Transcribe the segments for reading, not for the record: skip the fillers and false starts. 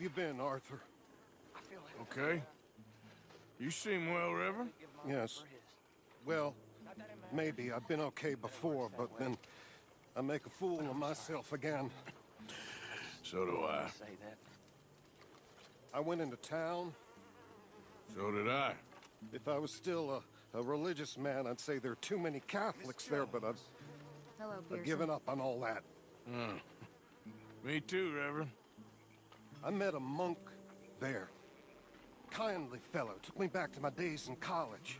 you been, Arthur? Okay. You seem well, Reverend. Yes. Well, maybe. I've been okay before, but then I make a fool of myself again. So do I. I went into town. So did I. If I was still a religious man, I'd say there are too many Catholics there, but I've given up on all that. Me too, Reverend. I met a monk there. Kindly fellow, took me back to my days in college.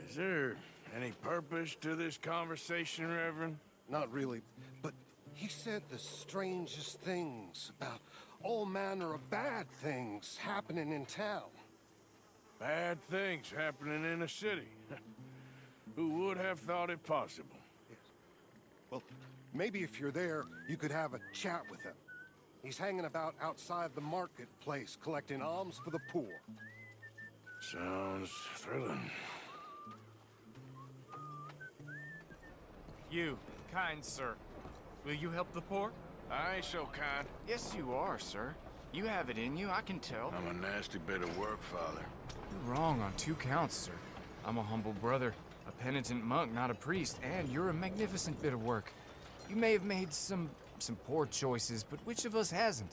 Is there any purpose to this conversation, Reverend? Not really, but he said the strangest things about all manner of bad things happening in town. Bad things happening in a city. Who would have thought it possible? Yes. Well, maybe if you're there, you could have a chat with him. He's hanging about outside the marketplace, collecting alms for the poor. Sounds thrilling. You, kind sir, will you help the poor? I ain't so kind. Yes, you are, sir. You have it in you, I can tell. I'm a nasty bit of work, Father. You're wrong on 2 counts, sir. I'm a humble brother, a penitent monk, not a priest, and you're a magnificent bit of work. You may have made some poor choices, but which of us hasn't?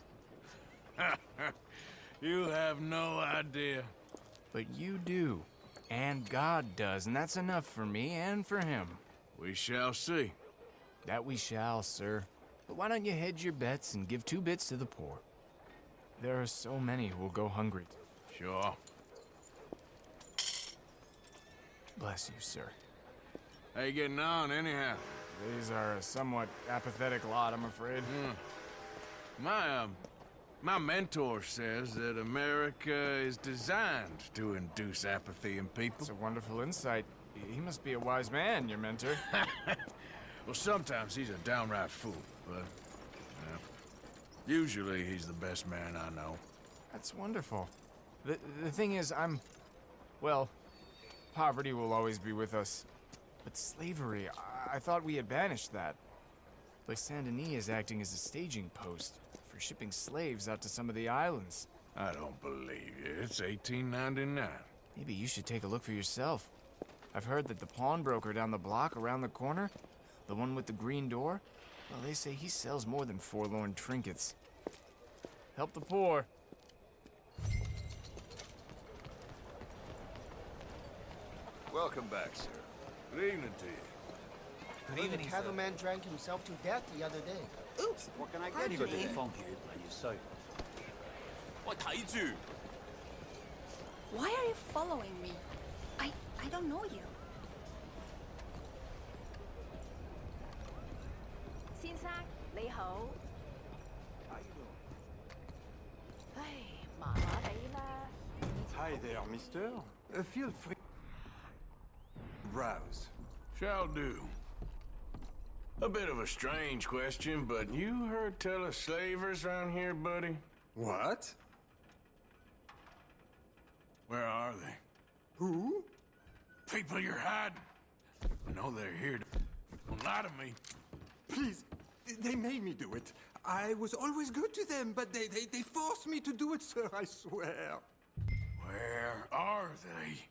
You have no idea. But you do, and God does, and that's enough for me and for him. We shall see. That we shall, sir. But why don't you hedge your bets and give 2 bits to the poor? There are so many who will go hungry. Sure. Bless you, sir. How you getting on, anyhow? These are a somewhat apathetic lot, I'm afraid. My mentor says that America is designed to induce apathy in people. It's a wonderful insight. He must be a wise man, your mentor. Well, sometimes he's a downright fool, but usually he's the best man I know. That's wonderful. The thing is, well, poverty will always be with us. But slavery, I thought we had banished that. Like Saint Denis is acting as a staging post for shipping slaves out to some of the islands. I don't believe you. It's 1899. Maybe you should take a look for yourself. I've heard that the pawnbroker down the block around the corner, the one with the green door, well, they say he sells more than forlorn trinkets. Help the poor. Welcome back, sir. Good evening to you. Good evening, the cattleman drank himself to death the other day. Oops! What can I get you today? Why are you following me? I don't know you. 先生，你好。唉，麻麻地啦。 Hi there, mister. Feel free. Browse. Shall do. A bit of a strange question, but you heard tell of slavers around here, buddy? What? Where are they? Who? People you're hiding. I know they're here. Don't lie to me. Please, they made me do it. I was always good to them, but they forced me to do it, sir, I swear. Where are they?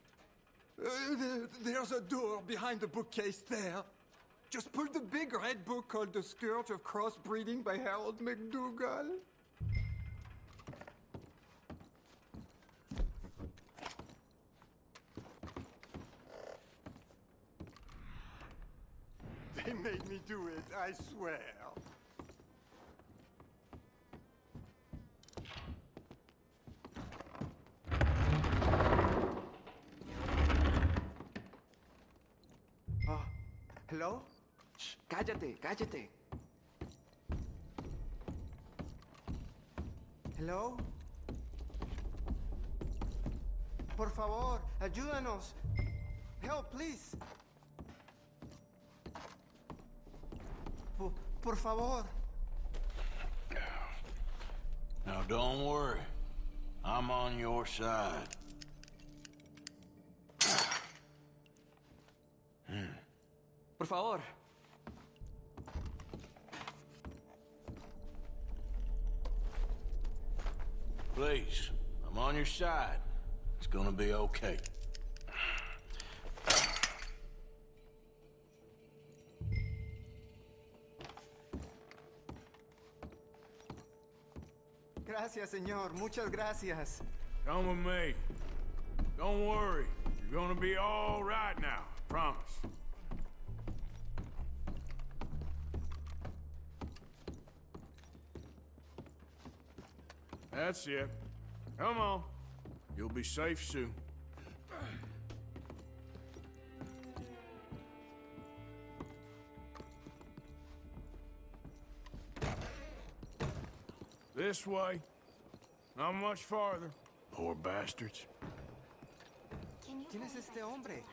There's a door behind the bookcase there. Just pull the big red book called The Scourge of Crossbreeding by Harold McDougall. They made me do it, I swear. ¿Hello? Shh, cállate, cállate. Hello? Por favor, ayúdanos. Help, please. Por favor. Now, don't worry. I'm on your side. Por favor. Please, I'm on your side. It's gonna be okay. Gracias, señor. Muchas gracias. Come with me. Don't worry. You're gonna be all right now. I promise. That's it. Come on. You'll be safe soon. This way. Not much farther. Poor bastards. ¿Quién es este hombre?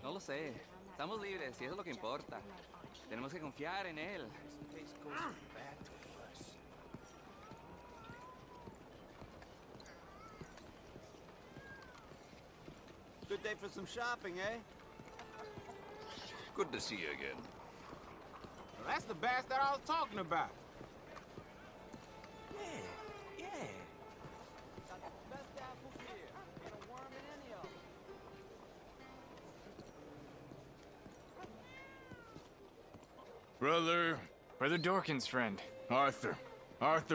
No lo sé. Estamos libres y eso es lo que importa. Tenemos que confiar en él. Good day for some shopping, eh? Good to see you again. That's the bastard I was talking about. Brother Dorkin's friend. Arthur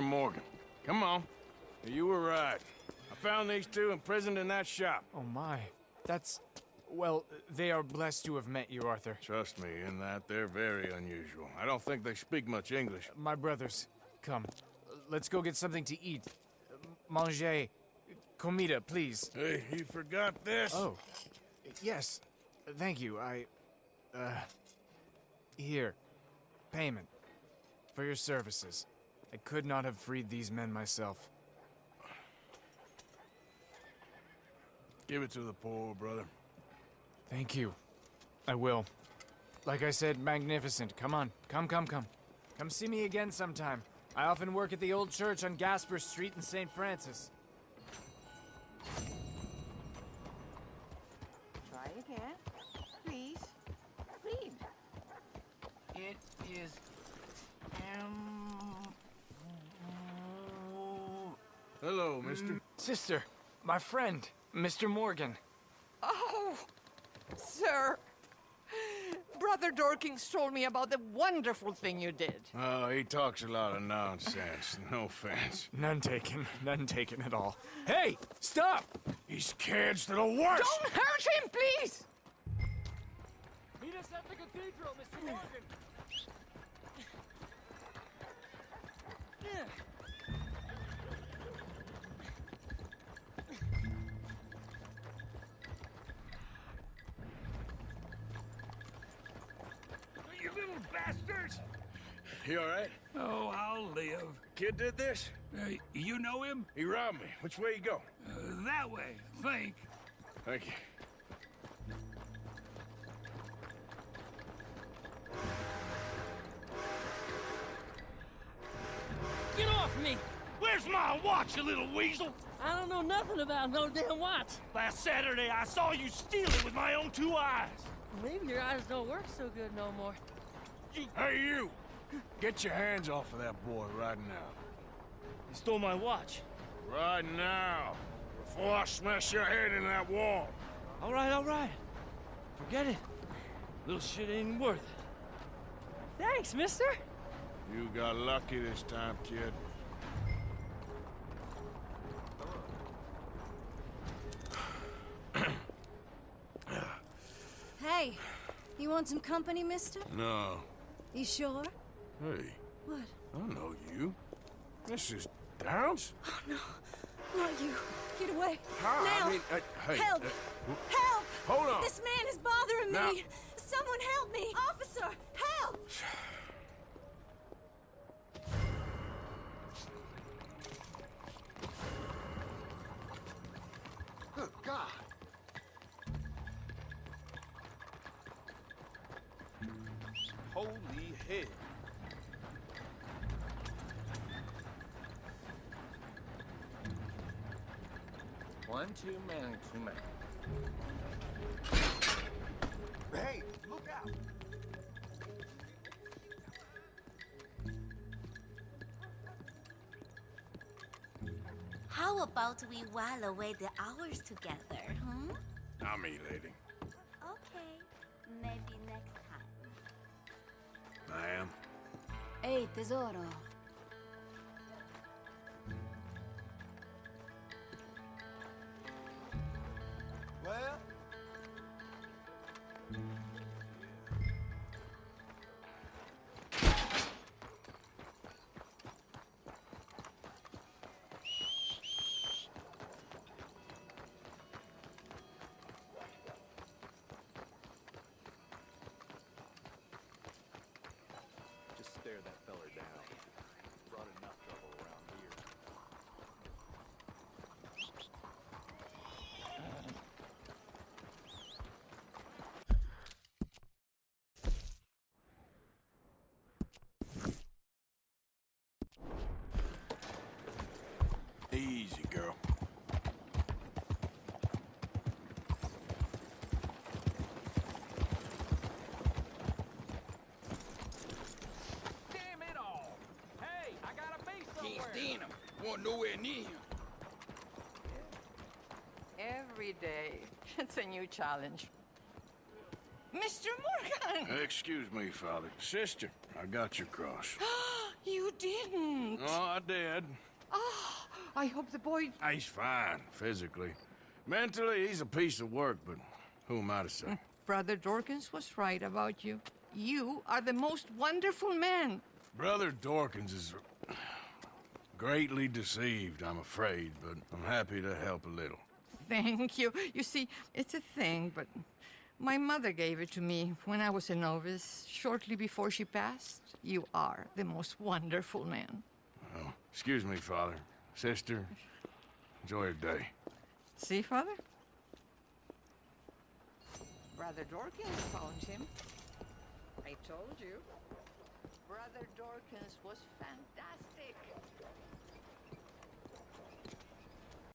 Morgan. Come on. You were right. I found these two imprisoned in that shop. Oh my. That's... Well, they are blessed to have met you, Arthur. Trust me, in that they're very unusual. I don't think they speak much English. My brothers, come. Let's go get something to eat. Manger. Comida, please. Hey, you forgot this? Oh. Yes. Thank you. Here. Payment. For your services. I could not have freed these men myself. Give it to the poor, brother. Thank you. I will. Like I said, magnificent. Come on. Come. Come see me again sometime. I often work at the old church on Gasper Street in St. Francis. Try again. Please. Read. It is... Hello, mister. Sister, my friend, Mr. Morgan. Oh, sir. Brother Dorkins told me about the wonderful thing you did. Oh, he talks a lot of nonsense. No offense. None taken at all. Hey, stop! These kids to the worst! Don't hurt him, please! Meet us at the cathedral, Mr. Morgan. You little bastards! You all right? Oh, I'll live. Kid did this? You know him? He robbed me. Which way you go? That way, I think. Thank you. Get off me! Where's my watch, you little weasel? I don't know nothing about no damn watch. Last Saturday, I saw you steal it with my own 2 eyes. Maybe your eyes don't work so good no more. Hey, you! Get your hands off of that boy right now. You stole my watch. Right now. Before I smash your head into that wall. All right. Forget it. Little shit ain't worth it. Thanks, mister. You got lucky this time, kid. Hey, you want some company, mister? No. You sure? Hey, What? I know you. This is Downs? Oh, no. Not you. Get away. How? Now. I mean, hey. Help! Help! Hold on. This man is bothering Now. me. Someone help me. Officer, help! Good God. Holy head. One too many. Hey, look out! How about we while away the hours together, hmm? Not me, lady. Okay, maybe next time. Ma'am. Hey, tesoro. Well? Just stare that feller down. Brought enough trouble around here. Easy, girl. Damn it all! Hey, I gotta be somewhere. Can't stand him. Want nowhere near him. Every day, it's a new challenge. Mr. Morgan! Excuse me, Father. Sister, I got your cross. You didn't! Oh, I did. Oh, I hope the boy... He's fine, physically. Mentally, he's a piece of work, but who am I to say? Brother Dorkins was right about you. You are the most wonderful man. Brother Dorkins is greatly deceived, I'm afraid, but I'm happy to help a little. Thank you. You see, it's a thing, but my mother gave it to me when I was a novice, shortly before she passed. You are the most wonderful man. Oh, excuse me, Father. Sister, enjoy your day. See, Father? Brother Dorkins found him. I told you. Brother Dorkins was fantastic.